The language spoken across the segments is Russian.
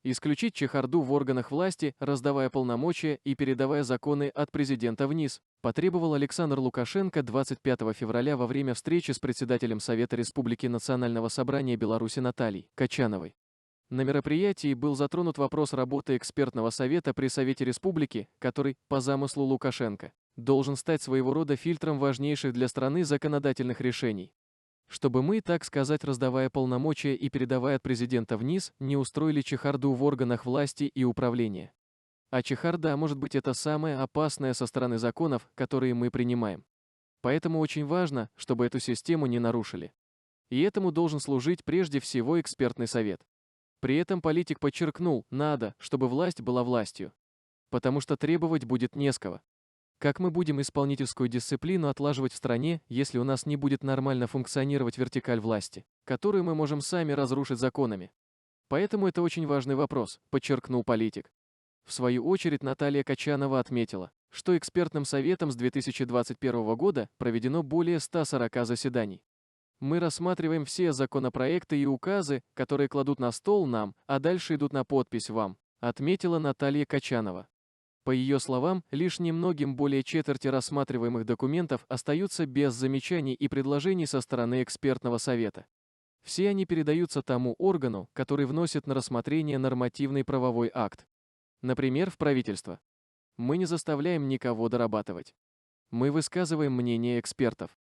Исключить чехарду в органах власти, раздавая полномочия и передавая законы от президента вниз, потребовал Александр Лукашенко 25 февраля во время встречи с председателем Совета Республики Национального собрания Беларуси Натальей Качановой. На мероприятии был затронут вопрос работы экспертного совета при Совете Республики, который, по замыслу Лукашенко, должен стать своего рода фильтром важнейших для страны законодательных решений. Чтобы мы, так сказать, раздавая полномочия и передавая от президента вниз, не устроили чехарду в органах власти и управления. А чехарда, может быть, это самое опасное со стороны законов, которые мы принимаем. Поэтому очень важно, чтобы эту систему не нарушили. И этому должен служить прежде всего экспертный совет. При этом политик подчеркнул, надо, чтобы власть была властью. Потому что требовать будет не с кого. Как мы будем исполнительскую дисциплину отлаживать в стране, если у нас не будет нормально функционировать вертикаль власти, которую мы можем сами разрушить законами? Поэтому это очень важный вопрос, подчеркнул политик. В свою очередь Наталья Качанова отметила, что экспертным советом с 2021 года проведено более 140 заседаний. Мы рассматриваем все законопроекты и указы, которые кладут на стол нам, а дальше идут на подпись вам, отметила Наталья Качанова. По ее словам, лишь немногим более четверти рассматриваемых документов остаются без замечаний и предложений со стороны экспертного совета. Все они передаются тому органу, который вносит на рассмотрение нормативный правовой акт. Например, в правительство. Мы не заставляем никого дорабатывать. Мы высказываем мнение экспертов.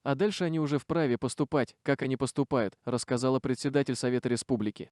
А дальше они уже вправе поступать, как они поступают, рассказала председатель Совета Республики.